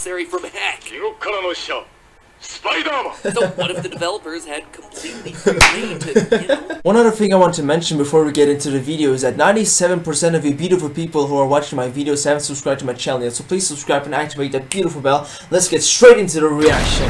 Necessary from heck. 地獄からの使者スパイダーマン So what if the developers had completely free reign to, One other thing I want to mention before we get into the video is that 97% of you beautiful people who are watching my videos haven't subscribed to my channel yet, so please subscribe and activate that beautiful bell. Let's get straight into the reaction.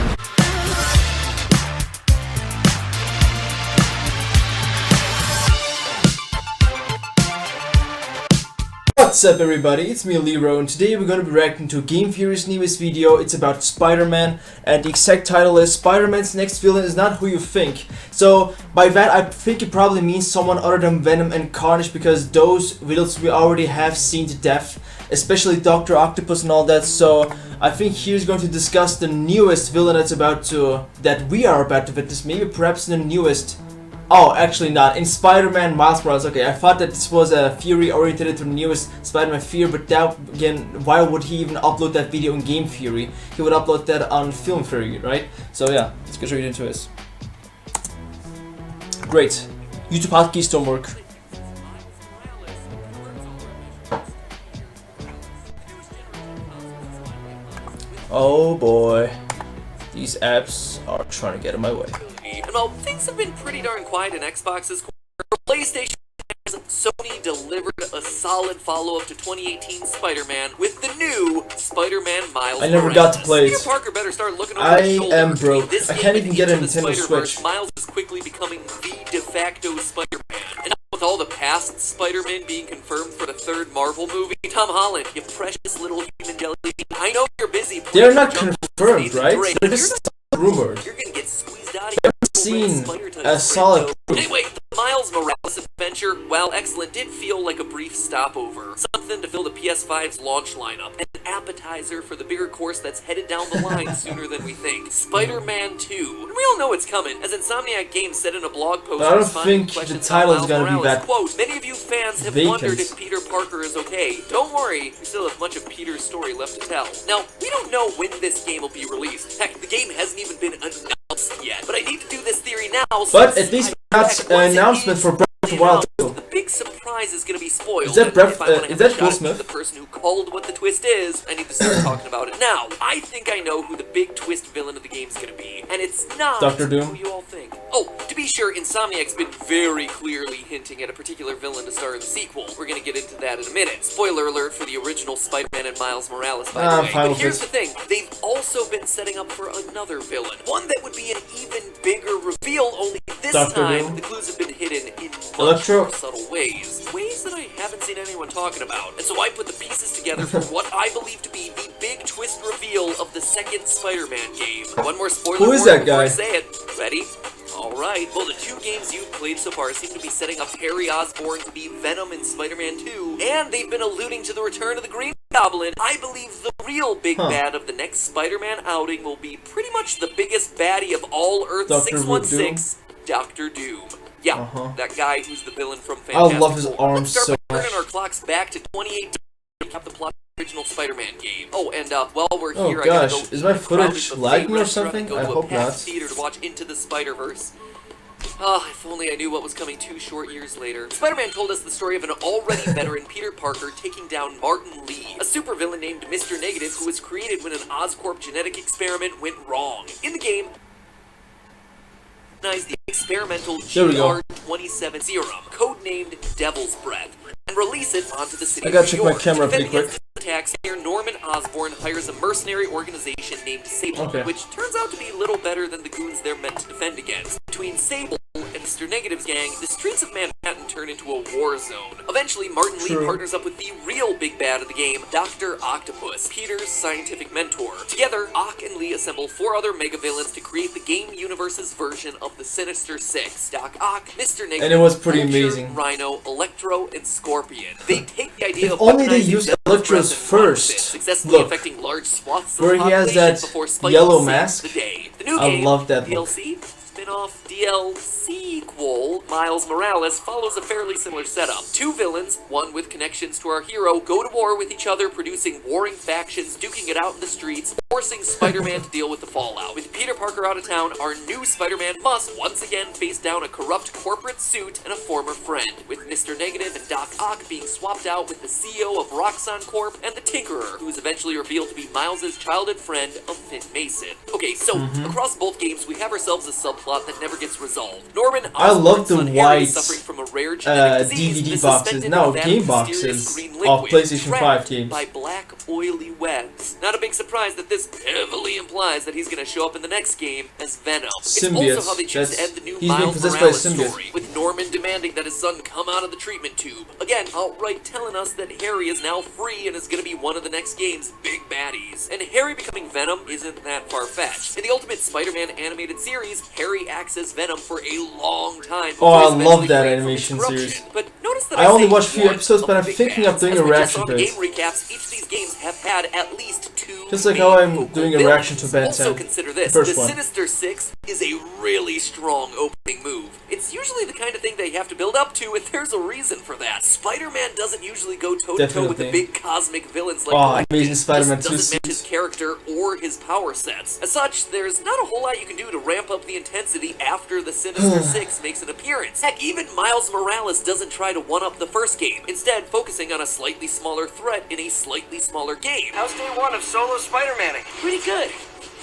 What's up everybody, it's me Lero, and today we're going to be reacting to Game Theory's newest video. It's about Spider-Man, and the exact title is Spider-Man's next villain is not who you think. So by that I think it probably means someone other than Venom and Carnage, because those villains we already have seen to death, especially Dr. Octopus and all that. So I think he's going to discuss the newest villain that we are about to witness, maybe perhaps the newest. Oh, actually not. In Spider-Man Miles Morales. Okay, I thought that this was a theory oriented to the newest Spider-Man theory, but that, again, why would he even upload that video in Game Theory? He would upload that on Film Theory, right? So yeah, let's get straight into this. Great. YouTube hotkeys don't work. Oh boy. These apps are trying to get in my way. And while things have been pretty darn quiet in Xbox's corner, for PlayStation, Sony delivered a solid follow-up to 2018 Spider-Man with the new Spider-Man Miles Morales. I never got to play it. Peter Parker better start looking over his shoulder. I am broke. I can't even get a Nintendo Switch. Miles is quickly becoming the de facto Spider-Man. And with all the past Spider-Man being confirmed for the third Marvel movie, Tom Holland, you precious little human jelly bean, I know you're busy. They're not confirmed, right? They're just rumored. You're gonna get squeezed out of I haven't seen a solid proof. Anyway, the Miles Morales adventure, while excellent, did feel like a brief stopover. Something to fill the PS5's launch lineup. An appetizer for the bigger course that's headed down the line sooner than we think. Spider-Man 2. And we all know it's coming, as Insomniac Games said in a blog post. I don't think the title is gonna be that quote, many of you fans have wondered if Peter Parker is okay. Don't worry, we still have much of Peter's story left to tell. Now, we don't know when this game will be released. Heck, the game hasn't even been announced yet. But I need to do this theory now. But at least that's an announcement for Breath of the Wild 2. The big surprise is going to be spoiled. Is that Will Smith? The person who called what the twist is, I need to start talking about it now. I think I know who the big twist villain of the game is going to be, and it's not Dr. Doom? who you all think. Oh, to be sure, Insomniac's been very clearly hinting at a particular villain to star in the sequel. We're going to get into that in a minute. Spoiler alert for the original Spider-Man and Miles Morales, by the way. But here's the thing, they've also been setting up for another villain. One that would be an even bigger reveal, only this time the clues have been hidden in much more subtle ways. Ways that I haven't seen anyone talking about. And so I put the pieces together for what I believe to be the big twist reveal of the second Spider-Man game. One more spoiler Who is that guy? I say it. Ready? Alright, well the two games you've played so far seem to be setting up Harry Osborn to be Venom in Spider-Man 2, and they've been alluding to the return of the Green Goblin. I believe the real big bad of the next Spider-Man outing will be pretty much the biggest baddie of all Earth 616, Dr. Doom. Yeah, that guy who's the villain from Fantastic I love his Four. arms so much. Turning our clocks back to 2018 to recap the plot of the original Spider-Man game. Oh, and while we're here, I gotta go is my footage lagging or something? I hope not. Theater to watch Into the Spider-Verse. Ah, if only I knew what was coming 2 short years later. Spider-Man told us the story of an already veteran Peter Parker taking down Martin Lee, a supervillain named Mr. Negative who was created when an Oscorp genetic experiment went wrong. In the game, the experimental GR27 serum, codenamed Devil's Breath, and release it onto the city I gotta of check New my York. camera pretty quick. Attacks here, Norman Osborn hires a mercenary organization named Sable, which turns out to be little better than the goons they're meant to defend against. Between Sable and Mr. Negative's gang, the streets of Manhattan turn into a war zone. Eventually, Martin Lee partners up with the real big bad of the game, Dr. Octopus, Peter's scientific mentor. Together, Ock and Lee assemble 4 other mega-villains to create the game universe's version of the Sinister Six. Doc Ock, Mr. Negative, and it was pretty Vulture, amazing. Rhino, Electro, and Scorpion. They take the idea of only they used Electro's first look, affecting large swaths where he has that yellow mask. The new I game, love that look. DLC, spin-off, DLC, sequel, Miles Morales follows a fairly similar setup. Two villains, one with connections to our hero, go to war with each other, producing warring factions, duking it out in the streets, forcing Spider-Man to deal with the fallout. With Peter Parker out of town, our new Spider-Man must once again face down a corrupt corporate suit and a former friend, with Mr. Negative and Doc Ock being swapped out with the CEO of Roxxon Corp and the Tinkerer, who is eventually revealed to be Miles' childhood friend of Finn Mason. Okay, so across both games, we have ourselves a subplot that never gets resolved. Norman, I love the white suffering from a rare genetic disease, DVD boxes, no, game boxes of PlayStation 5 games. By black, oily webs. Not a big surprise that this heavily implies that he's going to show up in the next game as Venom. Symbiote. It's also how they choose to end the new He's being Miles possessed by Morales a symbiote. story, with Norman demanding that his son come out of the treatment tube. Again, outright telling us that Harry is now free and is going to be one of the next game's big baddies. And Harry becoming Venom isn't that far-fetched. In the Ultimate Spider-Man animated series, Harry acts as Venom for a long time. Oh, I love that animation series. But notice that I only watched a few one episodes, but I'm big thinking of bads. doing As a we just reaction saw to in the it. game recaps, each of these games have had at least two Just like main how I'm focal doing a villains. reaction to Ben Also 10. consider this, The the first one. Sinister Six is a really strong opening move. It's usually the kind of thing they have to build up to, and there's a reason for that. Spider-Man doesn't usually go toe-to-toe with the Definitely. big cosmic villains like Oh, Galactus. Amazing Spider-Man This 2 doesn't match his character or his power sets. As such, there's not a whole lot you can do to ramp up the intensity after the Sinister Six makes an appearance. Heck, even Miles Morales doesn't try to one-up the first game, instead focusing on a slightly smaller threat in a slightly smaller game. How's day one of solo Spider-Manning? Pretty good.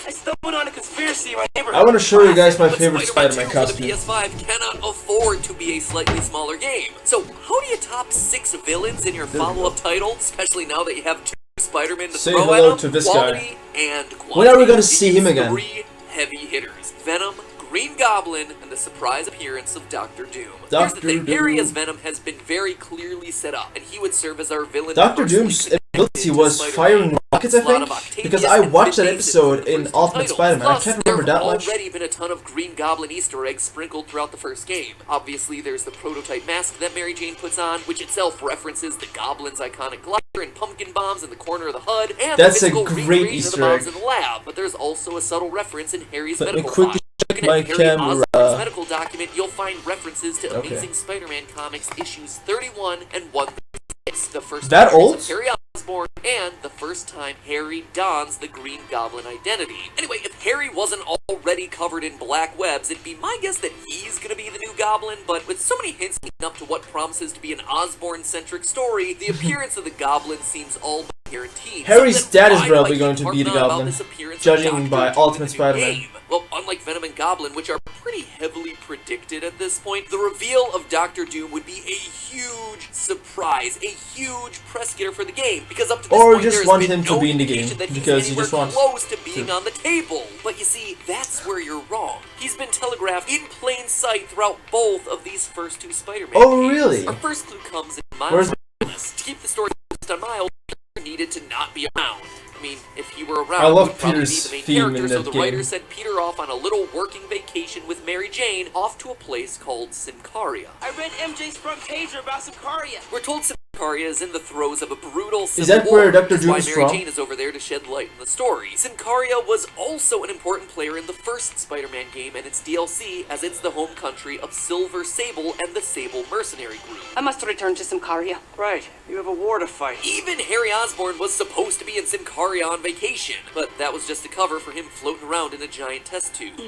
I stumbled on a conspiracy in my neighborhood. I want to show you guys my But favorite Spider-Man Spider-Man 2 for the costume. PS5 cannot afford to be a slightly smaller game. So how do you top 6 villains in your follow-up title, especially now that you have 2 Spider-Man to Say throw hello at to them? this guy. Quality and quantity. When are we gonna see him These again? 3 heavy hitters: Venom, Green Goblin, and the surprise appearance of Dr. Doom. Here's the Dr. thing, Harry Doom. as Venom has been very clearly set up, and he would serve as our villain. Dr. personally Doom's connected ability to was Spider-Man. firing rockets, I Slot think? of Octavius Because I and watched that Finn Mason episode for the in first two Ultimate titles. Spider-Man. I Plus, can't remember there that have much. already been a ton of Green Goblin Easter eggs sprinkled throughout the first game. Obviously, there's the prototype mask that Mary Jane puts on, which itself references the Goblin's iconic glider and pumpkin bombs in the corner of the HUD, and That's the a physical great recreation of Easter the bombs egg. in the lab. But there's also a subtle reference in Harry's Let me medical quickly file. check Looking my at Harry camera. Osborn's medical document, you'll find references to Okay. Amazing Spider-Man Comics issues 31 and 136. The first That appearance old? of Harry Osborn, and the first time Harry dons the Green Goblin identity. Anyway, if Harry wasn't already covered in black webs, it'd be my guess that he's gonna be the new Goblin, but with so many hints leading up to what promises to be an Osborn-centric story, the appearance of the Goblin seems all but guaranteed. Harry's So then dad is why do I probably keep going to be harping the on about Goblin, this appearance of judging Dr. by Doom in Ultimate the new Spider-Man. game? Well, unlike Venom and Goblin, which are pretty heavily predicted at this point, the reveal of Dr. Doom would be a huge surprise, a huge press getter for the game, because up to this Or point just there has want been him to no be in the indication game, that he's because you anywhere just want close to being to. on the table. But you see, that's where you're wrong. He's been telegraphed in plain sight throughout both of these first 2 Spider-Man Oh, games. really? Our first clue comes in Where's Miles Morales. To keep the story focused on Miles, Peter needed to not be around. I mean, if he were around, I love he would probably Peter's be the main theme character, in so that the game. writer sent Peter off on a little working vacation with Mary Jane off to a place called Symkaria. I read MJ's front pager about Sicaria. We're told Symkaria is in the throes of a brutal civil that war, where Dr. which is Doom why is Mary from? Jane is over there to shed light on the story. Symkaria was also an important player in the first Spider-Man game and its DLC, as it's the home country of Silver Sable and the Sable Mercenary Group. I must return to Symkaria. Right, you have a war to fight. Even Harry Osborn was supposed to be in Symkaria on vacation, but that was just a cover for him floating around in a giant test tube.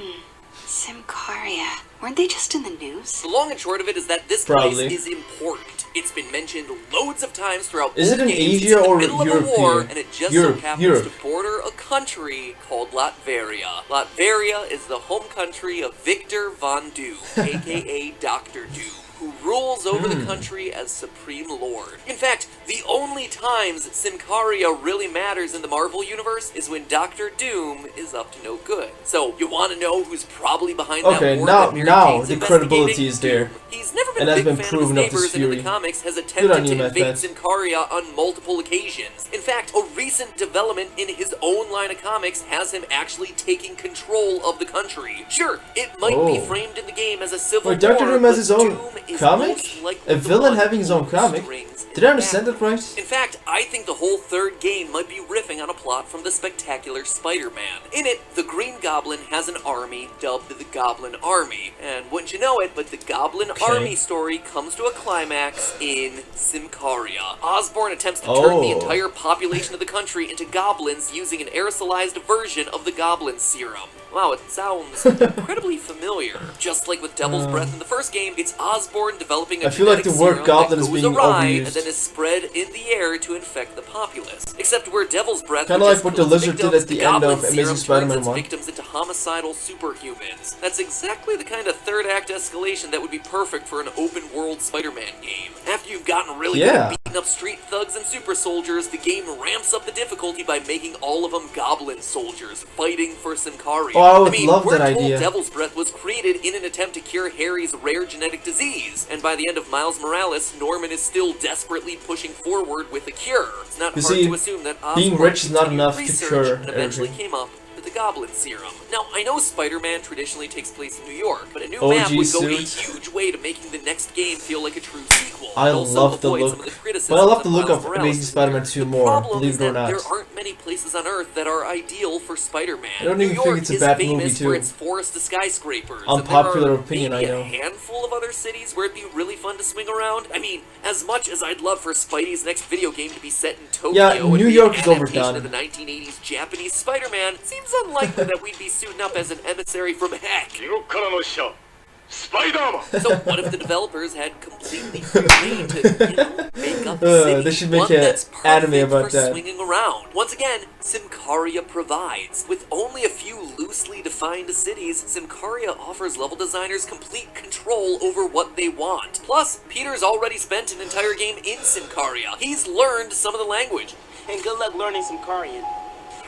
Symkaria. Weren't they just in the news? The long and short of it is that this Probably. place is important. It's been mentioned loads of times throughout Is both it in games. Asia It's in or the middle of a war, Europe? and it just Europe, so happens Europe. to border a country called Latveria. Latveria is the home country of Victor Von Doom, aka Dr. Doom, who rules over the country as Supreme Lord. In fact, the only times Symkaria really matters in the Marvel Universe is when Dr. Doom is up to no good. So, you want to know who's probably behind Okay, that war now- that Mary now Jane's the credibility investigating? is there. He's never been And a has big been fan proven of of his this neighbors, and in the theory. comics has Good attempted on you, to invade Matt. Symkaria on multiple occasions. In fact, a recent development in his own line of comics has him actually taking control of the country. Sure, it might be Oh. framed in the game as a civil Wait, Dr. war, Doom has but his own Doom is comic? comic? most likely A the villain one having his own pulling comic? strings in Did I the understand that background. right? In fact, I think the whole third game might be riffing on a plot from the spectacular Spider-Man. In it, the Green Goblin has an army dubbed the Goblin Army. And wouldn't you know it, but the Goblin Army story comes to a climax in Symkaria. Osborn attempts to turn the entire population of the country into goblins using an aerosolized version of the Goblin Serum. Wow, it sounds incredibly familiar. Just like with Devil's Breath in the first game, it's Osborn developing a I feel like the word serum goblin that is goes being awry overused. and then is spread in the air to infect the populace. Except where Devil's Breath Kinda would like just what kill the its lizard did victims, at the the end Goblin of Amazing Serum Spider-Man turns its 1. victims into homicidal superhumans. That's exactly the kind of third act escalation that would be perfect for an open world Spider-Man game. After you've gotten really good at beating up street thugs and super soldiers, the game ramps up the difficulty by making all of them goblin soldiers fighting for Symkaria. Oh, I would love we're that told idea. Devil's Breath was created in an attempt to cure Harry's rare genetic disease, and by the end of Miles Morales, Norman is still desperately pushing forward with a cure. It's not hard to assume that being Osborn rich is not continued enough to research cure and eventually everything. came up with the Goblin Serum. Now, I know Spider-Man traditionally takes place in New York, but a new OG map would go a suit. huge way to making the next game feel like a true sequel. I and also love the avoid look, some of the criticisms but I love that the look Miles of Morales Amazing is Spider-Man here. 2 The more, problem believe is it or that not. there aren't many places on Earth that are ideal for Spider-Man. I don't New even York think it's a is bad famous movie, for too. its forest to skyscrapers. Unpopular and there are opinion, maybe I know. a handful of other cities where it'd be really fun to swing around. I mean, as much as I'd love for Spidey's next video game to be set in Tokyo, Yeah, and New be York an is adaptation overdone. of the 1980s Japanese Spider-Man, it seems unlikely that we'd be suiting up as an emissary from heck. 地獄からの使者スパイダーマン So what if the developers had completely free reign to, make up the city? They should make one an that's anime perfect about for that. swinging around. Once again, Symkaria provides. With only a few loosely defined cities, Symkaria offers level designers complete control over what they want. Plus, Peter's already spent an entire game in Symkaria. He's learned some of the language. And good luck learning some Korean.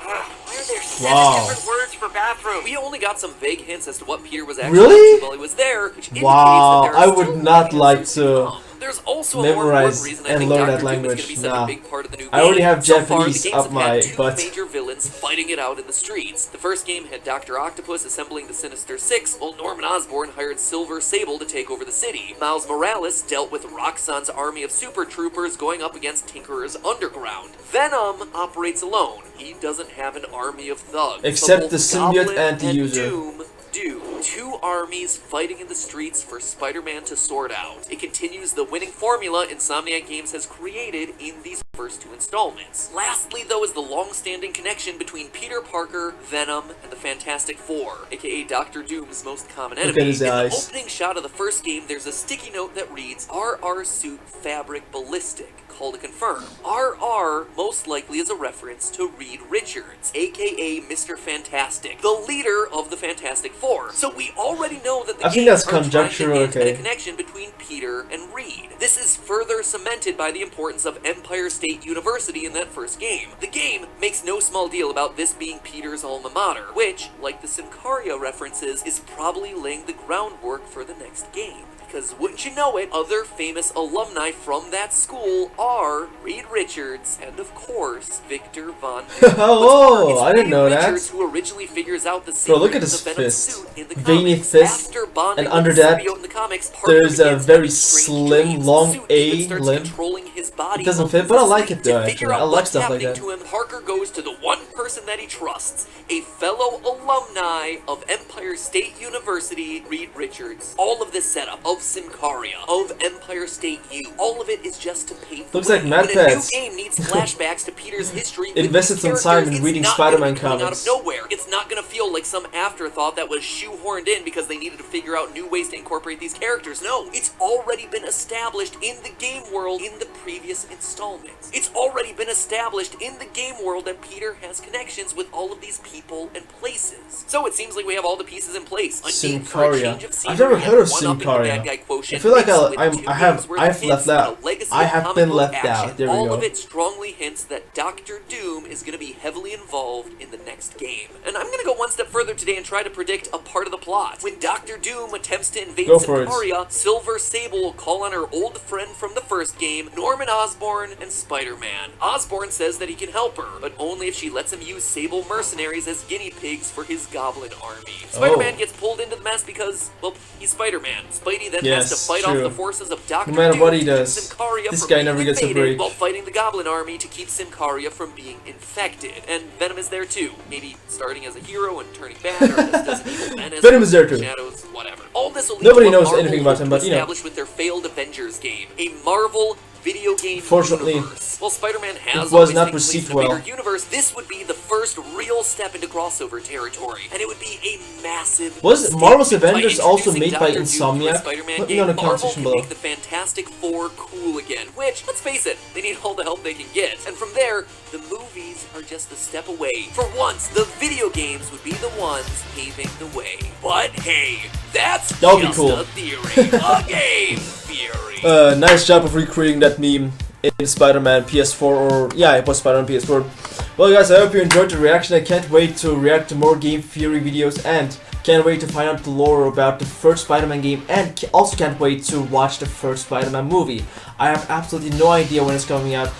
Why are there Wow. Different words for bathroom. We only got some vague hints as to what Peter was actually Really? up to while he was there, which indicates Wow, that there are I still would not more like answers to come. There's also a more important memorize reason I and think learn Dr. that Doom is language. going to be such Nah. a big part of the new I already game. have So far, the Japanese games up have my had two butt. major villains fighting it out in the streets. The first game had Dr. Octopus assembling the Sinister Six, while Norman Osborn hired Silver Sable to take over the city. Miles Morales dealt with Roxxon's army of super troopers going up against Tinkerer's underground. Venom operates alone. He doesn't have an army of thugs. Except both the symbiote Goblin anti-user. and Doom do. Two armies fighting in the streets for Spider-Man to sort out. It continues the winning formula Insomniac Games has created in these first two installments. Lastly, though, is the long-standing connection between Peter Parker, Venom, and the Fantastic Four, aka Dr. Doom's most common enemy. Look at his in eyes. the opening shot of the first game, there's a sticky note that reads, RR suit fabric ballistic. Call to confirm. RR most likely is a reference to Reed Richards, aka Mr. Fantastic, the leader of the Fantastic Four. So we already know that the I think games that's are trying to conjectural, hint at okay. a connection between Peter and Reed. This is further cemented by the importance of Empire State University in that first game. The game makes no small deal about this being Peter's alma mater, which, like the Symkaria references, is probably laying the groundwork for the next game. Because wouldn't you know it, other famous alumni from that school are Reed Richards and, of course, Victor Von Doom. Oh, I didn't know that. Richards, who originally figures out the Bro, look secret at of his the Venom fist. suit in the Veiny comics. fist, After bonding and under with the that, symbiote in the comics, Parker there's a begins very having strange slim, dreams. long The suit A even starts limb. controlling his body. It doesn't while fit, he's but I like asleep. it though, To figure actually. out I like what's stuff like happening that. to him, Parker goes to the one person that he trusts, a fellow alumni of Empire State University, Reed Richards. All of this setup of Symkaria, of Empire State U, all of it is just to pave the Looks way. like Mad When a new Pets. game needs flashbacks to Peter's history, with Invested these some time characters, in it's reading not gonna Spider-Man be coming comics. Out of nowhere. It's not going to feel like some afterthought that was shoehorned in because they needed to figure out new ways to incorporate these characters. No, it's already been established in the game world in the previous installments. It's already been established in the game world that Peter has connections with all of these people and places. So it seems like we have all the pieces in place. A need for a Symkaria. change of I've scenery never heard of and one-upping the Symkaria. bad guy quotient I feel like mixed I'll- with I'm- two I have- games worth I've of hints left and out. a legacy I of have comic been book left action. out. There we all go. of it strongly hints that Dr. Doom is going to be heavily involved in the next game. And I'm going to go one one step further today and try to predict a part of the plot. When Dr. Doom attempts to invade Go for it. Symkaria, Silver Sable will call on her old friend from the first game, Norman Osborn, and Spider-Man. Osborn says that he can help her, but only if she lets him use Sable mercenaries as guinea pigs for his goblin army. Spider-Man gets pulled into the mess because, well, he's Spider-Man. Spidey then has to fight off the forces of Dr. No matter Doom what he to does, keep Symkaria this from guy being never gets a invaded, break. while fighting the goblin army to keep Symkaria from being infected. And Venom is there too, maybe starting as a hero and turning bad, or just as an evil menace. Venom is there too. Shadows, whatever. All this will lead Nobody to what knows Marvel anything about him, but, you know. established with their failed Avengers game, a Marvel video game Fortunately, universe. While Spider-Man has it was always not taken place received in a bigger well. universe, this would be the first real step into crossover territory, and it would be a massive. Was Marvel's statement. Avengers By also introducing made by Dr. Doom to a Insomniac? Spider-Man Let me know in the game, comment Marvel section can below. make the Fantastic Four cool again, which, let's face it, they need all the help they can get. And from there, the movies are just a step away. For once, the video games would be the ones paving the way. But hey, that's That would be just cool. a theory. A game theory. Nice job of recreating that meme in Spider-Man PS4, or yeah, it was Spider-Man PS4. Well guys, I hope you enjoyed the reaction. I can't wait to react to more game theory videos, and can't wait to find out the lore about the first Spider-Man game, and also can't wait to watch the first Spider-Man movie. I have absolutely no idea when it's coming out.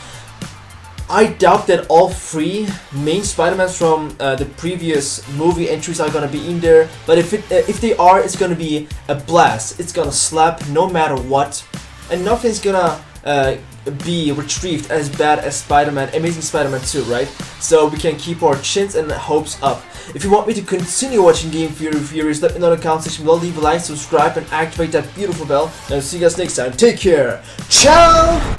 I doubt that all three main Spider-Mans from the previous movie entries are gonna be in there, but if they are, it's gonna be a blast. It's gonna slap no matter what, and nothing's gonna be retrieved as bad as Spider-Man, Amazing Spider-Man 2, right? So we can keep our chins and hopes up. If you want me to continue watching Game Theory Theories, let me know in the comment section below, leave a like, subscribe, and activate that beautiful bell. And I'll see you guys next time. Take care. Ciao!